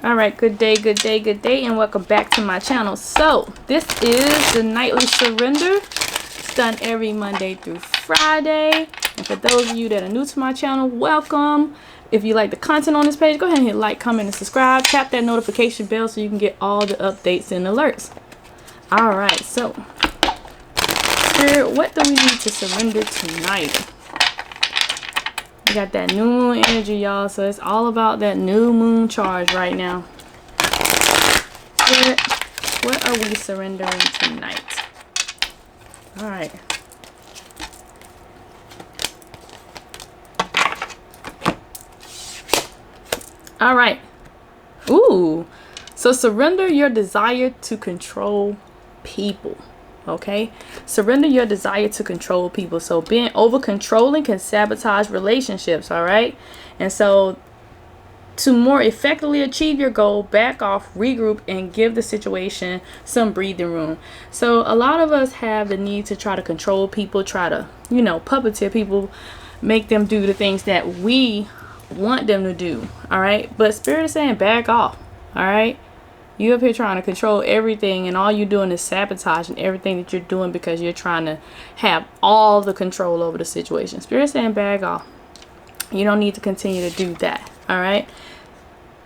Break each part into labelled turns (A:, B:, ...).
A: All right, good day, good day, good day, and welcome back to my channel. So this is the nightly surrender. It's done every Monday through Friday, and for those of you that are new to my channel, welcome. If you like the content on this page, go ahead and hit like, comment, and subscribe. Tap that notification bell so you can get all the updates and alerts. All right, so Spirit, what do we need to surrender tonight? We got that new moon energy, y'all. So it's all about that new moon charge right now. Spirit, what are we surrendering tonight? All right. All right. Ooh. So surrender your desire to control people. Okay, surrender your desire to control people. So being over controlling can sabotage relationships. All right, and so to more effectively achieve your goal, back off, regroup, and give the situation some breathing room. So a lot of us have the need to try to control people, try to, you know, puppeteer people, make them do the things that we want them to do. All right, but Spirit is saying back off. All right, you up here trying to control everything, and all you're doing is sabotaging everything that you're doing because you're trying to have all the control over the situation. Spirit saying back off. You don't need to continue to do that. All right.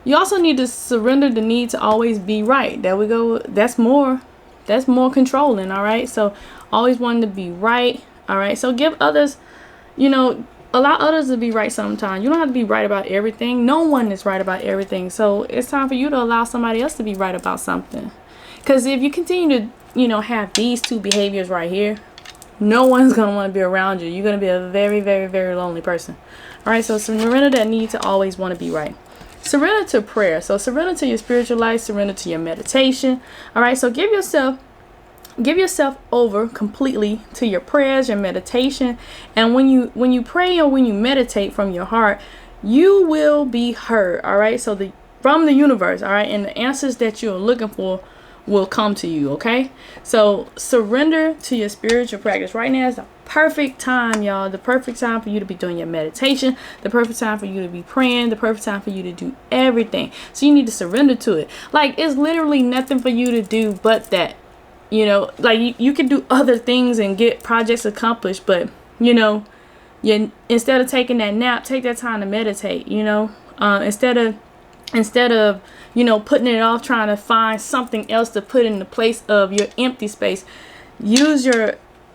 A: You also need to surrender the need to always be right. There we go. That's more controlling. All right. So always wanting to be right. All right. So give others, you know, allow others to be right sometimes. You don't have to be right about everything. No one is right about everything. So it's time for you to allow somebody else to be right about something. Because if you continue to, you know, have these two behaviors right here, no one's going to want to be around you. You're going to be a very, very, very lonely person. All right. So surrender that need to always want to be right. Surrender to prayer. So surrender to your spiritual life. Surrender to your meditation. All right. So give yourself over completely to your prayers, your meditation. And when you pray or when you meditate from your heart, you will be heard. All right. So from the universe. All right. And the answers that you're looking for will come to you. Okay. So surrender to your spiritual practice. Right now is the perfect time, y'all. The perfect time for you to be doing your meditation. The perfect time for you to be praying. The perfect time for you to do everything. So you need to surrender to it. Like, it's literally nothing for you to do but that. You know, like you can do other things and get projects accomplished, but you know, instead of taking that nap, take that time to meditate. You know, instead of you know, putting it off, trying to find something else to put in the place of your empty space.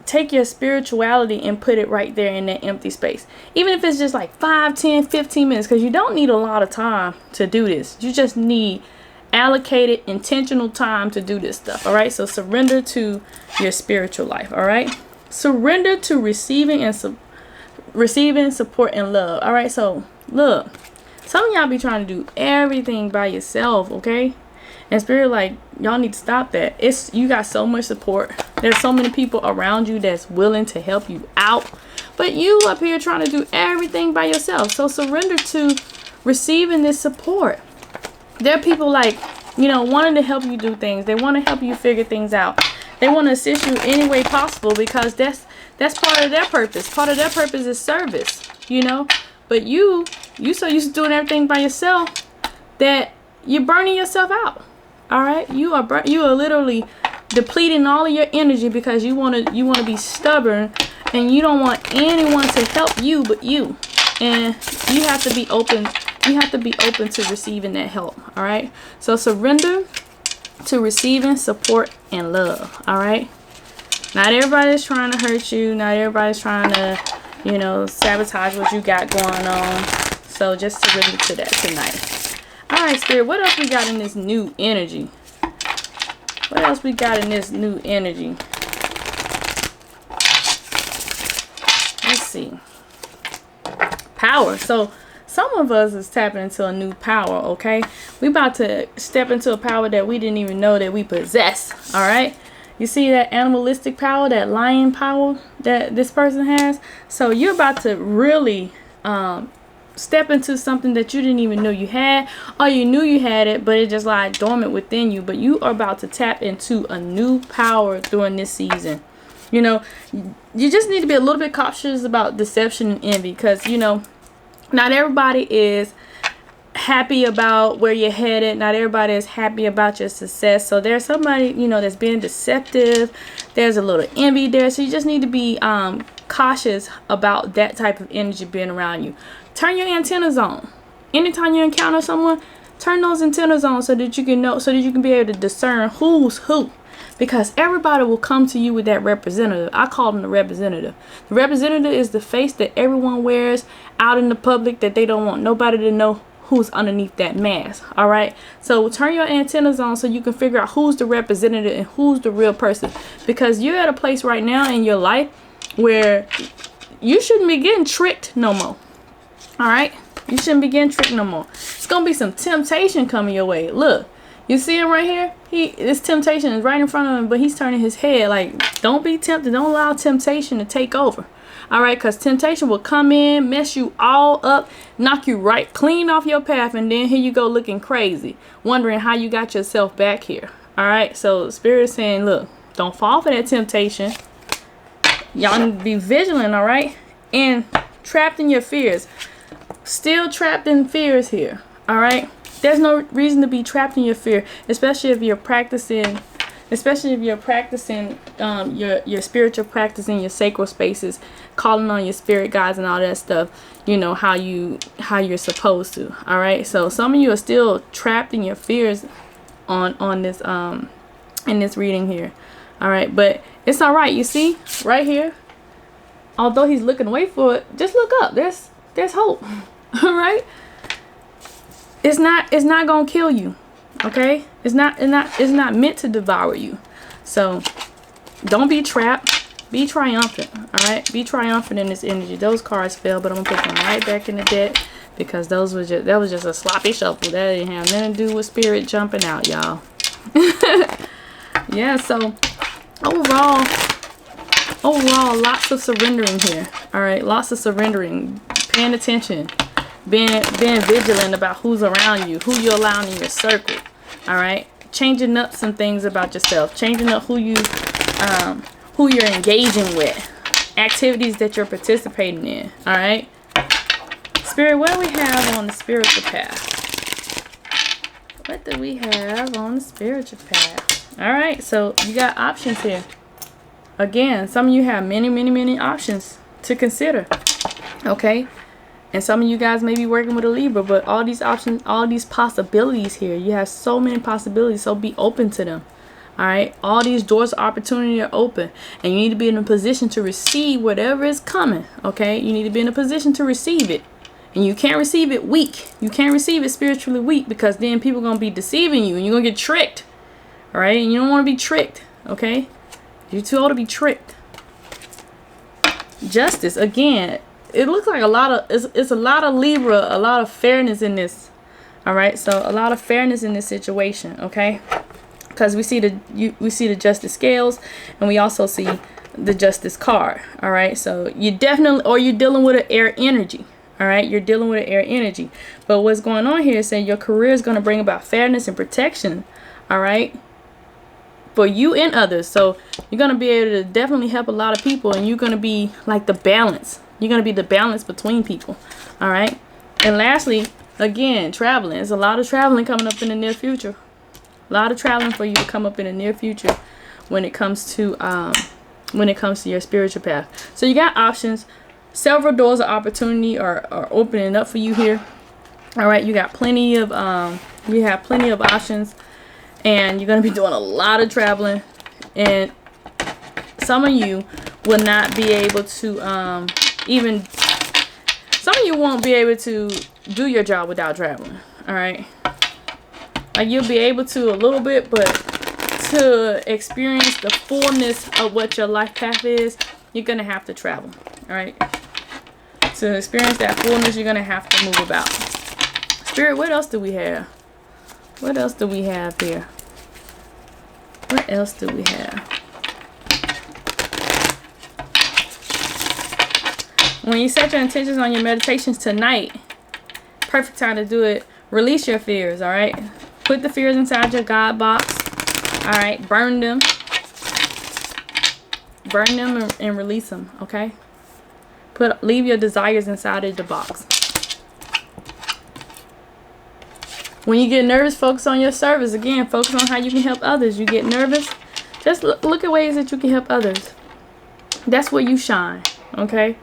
A: Take your spirituality and put it right there in that empty space. Even if it's just like 5, 10, 15 minutes, because you don't need a lot of time to do this. You just need allocated intentional time to do this stuff. All right. So surrender to your spiritual life. All right. Surrender to receiving support and love. All right. So look, some of y'all be trying to do everything by yourself. Okay. And Spirit, like, y'all need to stop that. You got so much support. There's so many people around you that's willing to help you out, but you up here trying to do everything by yourself. So surrender to receiving this support. There are people, like, you know, wanting to help you do things. They want to help you figure things out. They want to assist you any way possible because that's part of their purpose. Part of their purpose is service, you know. But you so used to doing everything by yourself that you're burning yourself out. All right, you are literally depleting all of your energy because you want to be stubborn and you don't want anyone to help you but you. And you have to be open. You have to be open to receiving that help. All right. So surrender to receiving support and love. All right. Not everybody's trying to hurt you. Not everybody's trying to, you know, sabotage what you got going on. So just surrender to that tonight. All right, Spirit. What else we got in this new energy? What else we got in this new energy? Let's see. Power. So some of us is tapping into a new power. Okay, we about to step into a power that we didn't even know that we possess. All right, you see that animalistic power, that lion power that this person has. So you're about to really step into something that you didn't even know you had, or you knew you had it but it just lied dormant within you. But you are about to tap into a new power during this season. You know, you just need to be a little bit cautious about deception and envy, because you know, not everybody is happy about where you're headed. Not everybody is happy about your success. So there's somebody, you know, that's being deceptive. There's a little envy there. So you just need to be cautious about that type of energy being around you. Turn your antennas on. Anytime you encounter someone, turn those antennas on so that you can know, so that you can be able to discern who's who. Because everybody will come to you with that representative. I call them the representative. The representative is the face that everyone wears out in the public that they don't want nobody to know who's underneath that mask. All right. So turn your antennas on so you can figure out who's the representative and who's the real person. Because you're at a place right now in your life where you shouldn't be getting tricked no more. All right. You shouldn't be getting tricked no more. It's going to be some temptation coming your way. Look. You see him right here? This temptation is right in front of him, but he's turning his head. Like, don't be tempted. Don't allow temptation to take over. All right, because temptation will come in, mess you all up, knock you right clean off your path, and then here you go looking crazy, wondering how you got yourself back here. All right, so Spirit is saying, look, don't fall for that temptation. Y'all need to be vigilant, all right? And trapped in your fears. Still trapped in fears here, all right? There's no reason to be trapped in your fear, especially if you're practicing, your spiritual practice in your sacred spaces, calling on your spirit guides and all that stuff. You know how you're supposed to. All right. So some of you are still trapped in your fears on this in this reading here. All right, but it's all right. You see right here, although he's looking away for it, just look up. There's hope. All right. It's not gonna kill you, okay? It's not meant to devour you. So don't be trapped. Be triumphant, all right? Be triumphant in this energy. Those cards fell, but I'm gonna put them right back in the deck because that was just a sloppy shuffle. That didn't have nothing to do with Spirit jumping out, y'all. Yeah. So overall, lots of surrendering here. All right, lots of surrendering, paying attention. Being vigilant about who's around you, who you're allowing in your circle. All right, changing up some things about yourself, changing up who you're engaging with, activities that you're participating in. All right, Spirit, what do we have on the spiritual path? What do we have on the spiritual path? All right, so you got options here. Again, some of you have many options to consider. Okay. And some of you guys may be working with a Libra, but all these options, all these possibilities here, you have so many possibilities, so be open to them. All right, all these doors of opportunity are open, and you need to be in a position to receive whatever is coming. Okay, you need to be in a position to receive it, and you can't receive it weak. You can't receive it spiritually weak, because then people are gonna be deceiving you, and you're gonna get tricked. All right, and you don't want to be tricked. Okay, you're too old to be tricked. Justice again. It looks like it's a lot of Libra, a lot of fairness in this. All right, so a lot of fairness in this situation. Okay, because we see the justice scales, and we also see the justice card. All right, so you're dealing with an air energy. All right, you're dealing with an air energy. But what's going on here is saying your career is going to bring about fairness and protection. All right, for you and others. So you're going to be able to definitely help a lot of people, and you're going to be like the balance. You're going to be the balance between people. All right. And lastly, again, traveling. There's a lot of traveling coming up in the near future. A lot of traveling for you to come up in the near future when it comes to your spiritual path. So you got options. Several doors of opportunity are opening up for you here. All right. You got plenty of options, and you're going to be doing a lot of traveling, and some of you will not be able to some of you won't be able to do your job without traveling. All right, like you'll be able to a little bit, but to experience the fullness of what your life path is, you're gonna have to travel. All right, to experience that fullness, you're gonna have to move about. Spirit, what else do we have? What else do we have here? What else do we have? When you set your intentions on your meditations tonight, perfect time to do it. Release your fears, all right? Put the fears inside your God box, all right? Burn them. Burn them and release them, okay? Leave your desires inside of the box. When you get nervous, focus on your service. Again, focus on how you can help others. You get nervous, just look at ways that you can help others. That's where you shine. Okay.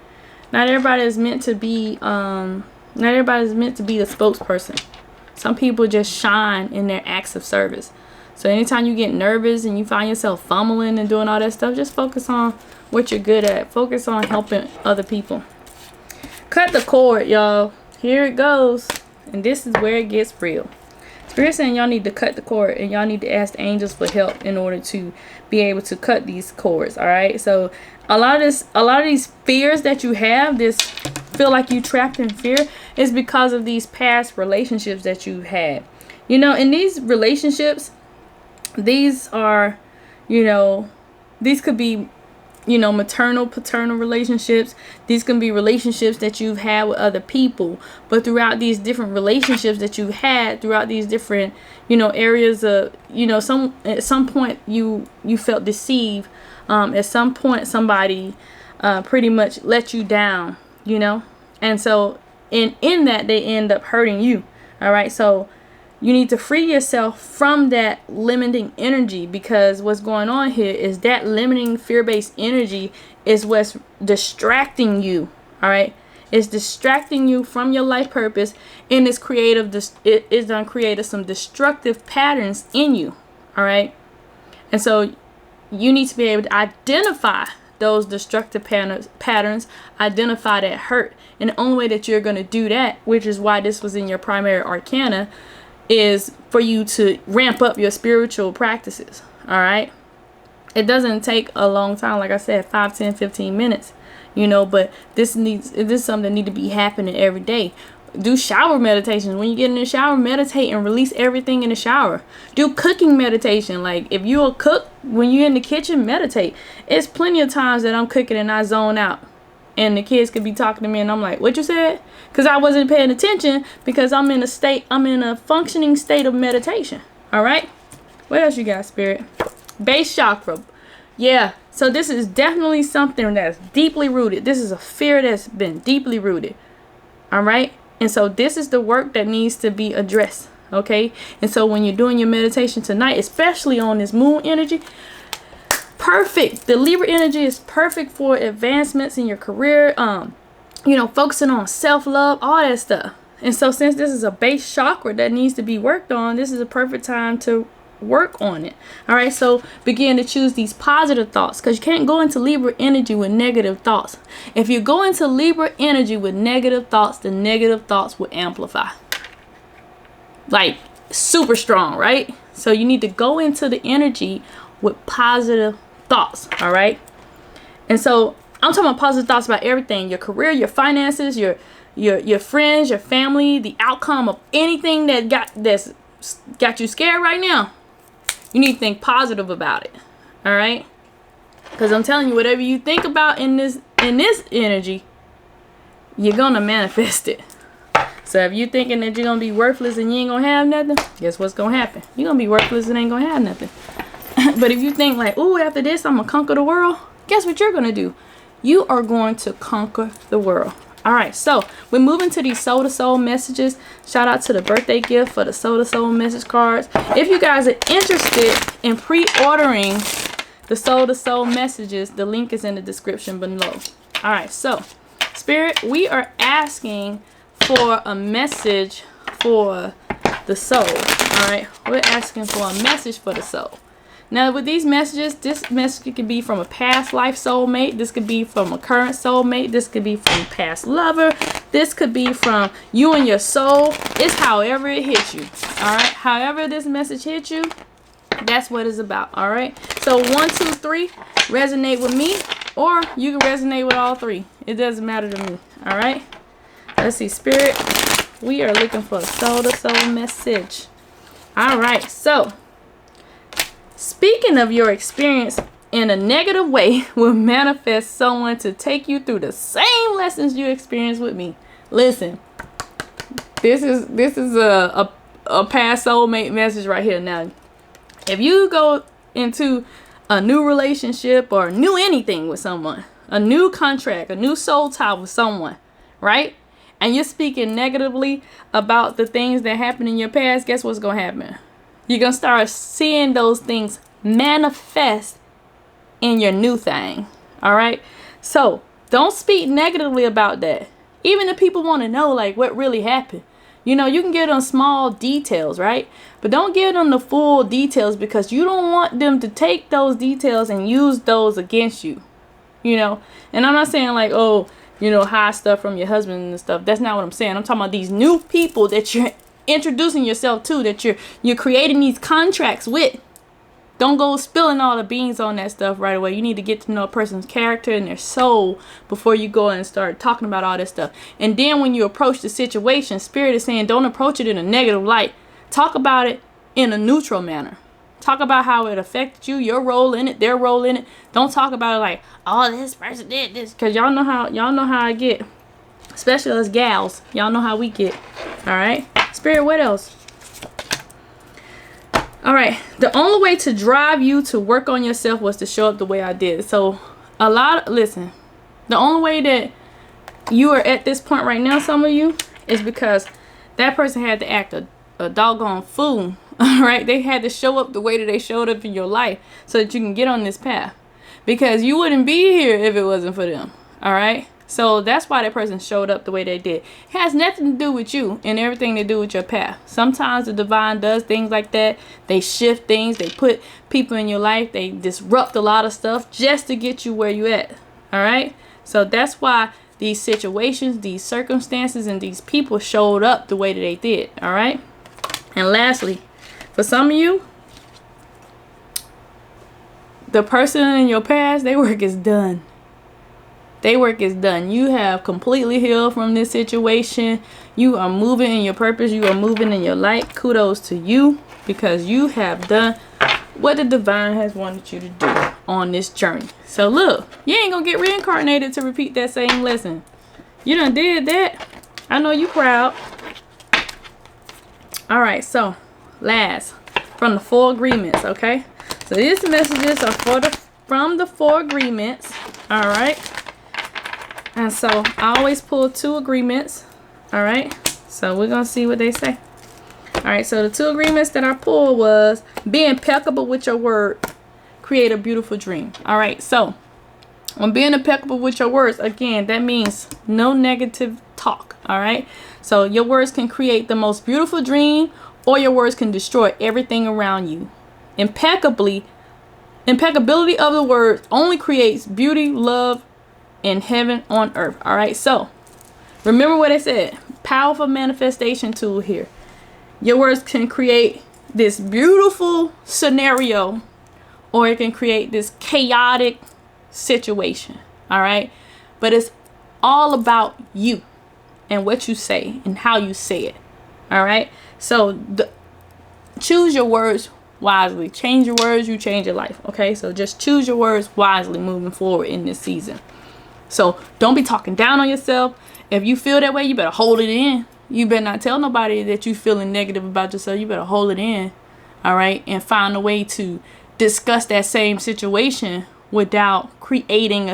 A: Not everybody is meant to be. Not everybody is meant to be the spokesperson. Some people just shine in their acts of service. So anytime you get nervous and you find yourself fumbling and doing all that stuff, just focus on what you're good at. Focus on helping other people. Cut the cord, y'all. Here it goes. And this is where it gets real. Spirit saying y'all need to cut the cord, and y'all need to ask the angels for help in order to be able to cut these cords. All right. So a lot of these fears that you have, this feel like you trapped in fear, is because of these past relationships that you had. You know, in these relationships, these are, you know, these could be, you know, maternal, paternal relationships. These can be relationships that you've had with other people. But throughout these different relationships that you've had, throughout these different, you know, areas of, you know, at some point you felt deceived. At some point somebody pretty much let you down, you know. And so in that, they end up hurting you. All right. So you need to free yourself from that limiting energy, because what's going on here is that limiting fear-based energy is what's distracting you. All right. It's distracting you from your life purpose, and it's done created some destructive patterns in you. All right. And so you need to be able to identify those destructive patterns, identify that hurt. And the only way that you're going to do that, which is why this was in your primary arcana, is for you to ramp up your spiritual practices. All right. It doesn't take a long time. Like I said, 5, 10, 15 minutes, you know, but this is something that need to be happening every day. Do shower meditations. When you get in the shower, meditate and release everything in the shower. Do cooking meditation. Like if you're a cook, when you're in the kitchen, meditate. It's plenty of times that I'm cooking and I zone out, and the kids could be talking to me and I'm like, what you said? Because I wasn't paying attention, because I'm in a functioning state of meditation. All right. What else you got, Spirit? Base chakra. Yeah. So this is definitely something that's deeply rooted. This is a fear that's been deeply rooted. All right. And so this is the work that needs to be addressed. Okay. And so when you're doing your meditation tonight, especially on this moon energy, perfect. The Libra energy is perfect for advancements in your career. You know, focusing on self-love, all that stuff. And so since this is a base chakra that needs to be worked on, this is a perfect time to work on it. All right. So begin to choose these positive thoughts, because you can't go into Libra energy with negative thoughts. If you go into Libra energy with negative thoughts, the negative thoughts will amplify. Like super strong, right? So you need to go into the energy with positive thoughts. All right. And so I'm talking about positive thoughts about everything: your career, your finances, your friends, your family, the outcome of anything that's got you scared right now. You need to think positive about it. All right. Because I'm telling you, whatever you think about in this energy, you're gonna manifest it. So if you're thinking that you're gonna be worthless and you ain't gonna have nothing, guess what's gonna happen? You're gonna be worthless and ain't gonna have nothing. But if you think like, ooh, after this I'm gonna conquer the world, guess what you're gonna do? You are going to conquer the world. All right, so we're moving to these soul to soul messages. Shout out to the birthday gift for the soul to soul message cards. If you guys are interested in pre-ordering the soul to soul messages, the link is in the description below. All right, so Spirit, we are asking for a message for the soul. All right, we're asking for a message for the soul. Now with these messages, this message could be from a past life soulmate. This could be from a current soulmate. This could be from a past lover. This could be from you and your soul. It's however it hits you. All right. However this message hits you, that's what it's about. All right. So 1, 2, 3, resonate with me, or you can resonate with all three. It doesn't matter to me. All right. Let's see, Spirit. We are looking for a soul to soul message. All right. So speaking of your experience in a negative way will manifest someone to take you through the same lessons you experienced with me. Listen, this is a past soulmate message right here. Now, if you go into a new relationship or new anything with someone, a new contract, a new soul tie with someone, right? and you're speaking negatively about the things that happened in your past, guess what's going to happen? You're going to start seeing those things manifest in your new thing. All right. So don't speak negatively about that. Even if people want to know like what really happened, you know, you can give them small details, right? But don't give them the full details, because you don't want them to take those details and use those against you, you know. And I'm not saying like, oh, you know, hide stuff from your husband and stuff. That's not what I'm saying. I'm talking about these new people that you're introducing yourself to, that you're creating these contracts with. Don't go spilling all the beans on that stuff right away. You need to get to know a person's character and their soul before you go and start talking about all this stuff. And then when you approach the situation, Spirit is saying don't approach it in a negative light. Talk about it in a neutral manner. Talk about how it affected you, your role in it, their role in it. Don't talk about it like, oh, this person did this, because y'all know how I get. Especially us gals. Y'all know how we get. All right. Spirit, what else? All right. The only way to drive you to work on yourself was to show up the way I did. So listen, the only way that you are at this point right now, some of you, is because that person had to act a doggone fool. All right. They had to show up the way that they showed up in your life so that you can get on this path, because you wouldn't be here if it wasn't for them. All right. So that's why that person showed up the way they did. It has nothing to do with you and everything to do with your path. Sometimes the divine does things like that. They shift things. They put people in your life. They disrupt a lot of stuff just to get you where you at. All right. So that's why these situations, these circumstances, and these people showed up the way that they did. All right. And lastly, for some of you, the person in your past, their work is done. Their work is done. You have completely healed from this situation. You are moving in your purpose. You are moving in your light. Kudos to you, because you have done what the divine has wanted you to do on this journey. So look, you ain't gonna get reincarnated to repeat that same lesson. You done did that. I know you proud. All right, so last, from the 4 agreements, okay? So these messages are from the 4 agreements. All right. And so I always pull 2 agreements. All right. So we're going to see what they say. All right. So the 2 agreements that I pulled was be impeccable with your word. Create a beautiful dream. All right. So when being impeccable with your words, again, that means no negative talk. All right. So your words can create the most beautiful dream, or your words can destroy everything around you. Impeccability of the words only creates beauty, love, in heaven on earth. All right. So remember what I said. Powerful manifestation tool here. Your words can create this beautiful scenario, or it can create this chaotic situation. All right. But it's all about you and what you say and how you say it. All right. So choose your words wisely. Change your words, you change your life. Okay. So just choose your words wisely moving forward in this season. So don't be talking down on yourself. If you feel that way, you better hold it in. You better not tell nobody that you're feeling negative about yourself. You better hold it in. All right. And find a way to discuss that same situation without creating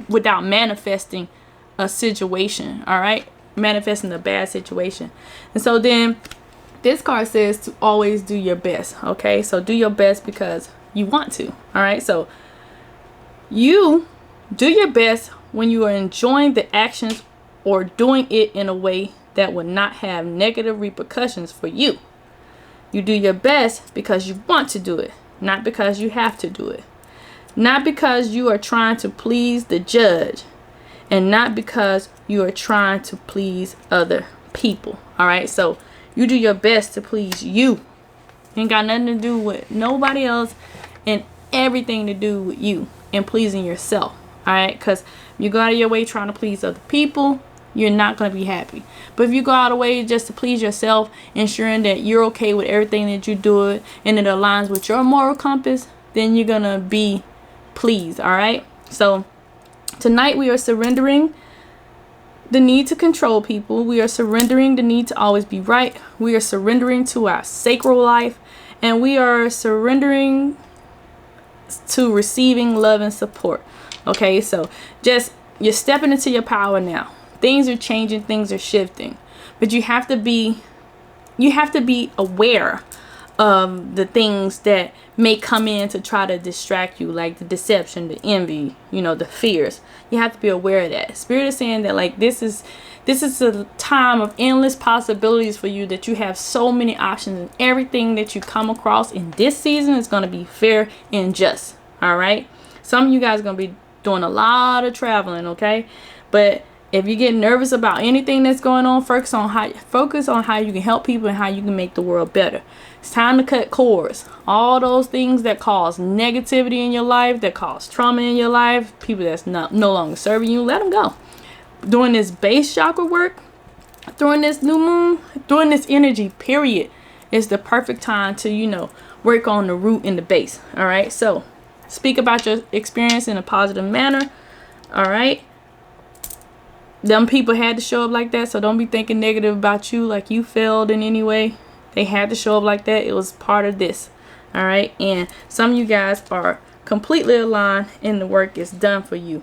A: without manifesting a situation. All right. Manifesting a bad situation. And so then this card says to always do your best. Okay. So do your best because you want to. All right. So you do your best when you are enjoying the actions or doing it in a way that will not have negative repercussions for you. You do your best because you want to do it, not because you have to do it. Not because you are trying to please the judge, and not because you are trying to please other people. All right. So you do your best to please you. Ain't got nothing to do with nobody else, and everything to do with you and pleasing yourself. All right. Because you go out of your way trying to please other people, you're not going to be happy. But if you go out of the way just to please yourself, ensuring that you're okay with everything that you do and it aligns with your moral compass, then you're going to be pleased. All right. So tonight we are surrendering the need to control people. We are surrendering the need to always be right. We are surrendering to our sacral life, and we are surrendering to receiving love and support. Okay, so just you're stepping into your power now. Things are changing, things are shifting, but you have to be aware of the things that may come in to try to distract you, like the deception, the envy, you know, the fears. You have to be aware of that. Spirit is saying that like this is a time of endless possibilities for you, that you have so many options, and everything that you come across in this season is going to be fair and just. All right, some of you guys are going to be doing a lot of traveling, okay? But if you get nervous about anything that's going on, focus on how you can help people and how you can make the world better. It's time to cut cords. All those things that cause negativity in your life, that cause trauma in your life, people that's no longer serving you, let them go. During this base chakra work, during this new moon, during this energy period, is the perfect time to, you know, work on the root and the base. All right, so speak about your experience in a positive manner. All right. Them people had to show up like that, so don't be thinking negative about you, like you failed in any way. They had to show up like that. It was part of this. All right, and some of you guys are completely aligned and the work is done for you.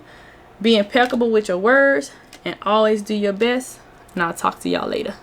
A: Be impeccable with your words and always do your best, and I'll talk to y'all later.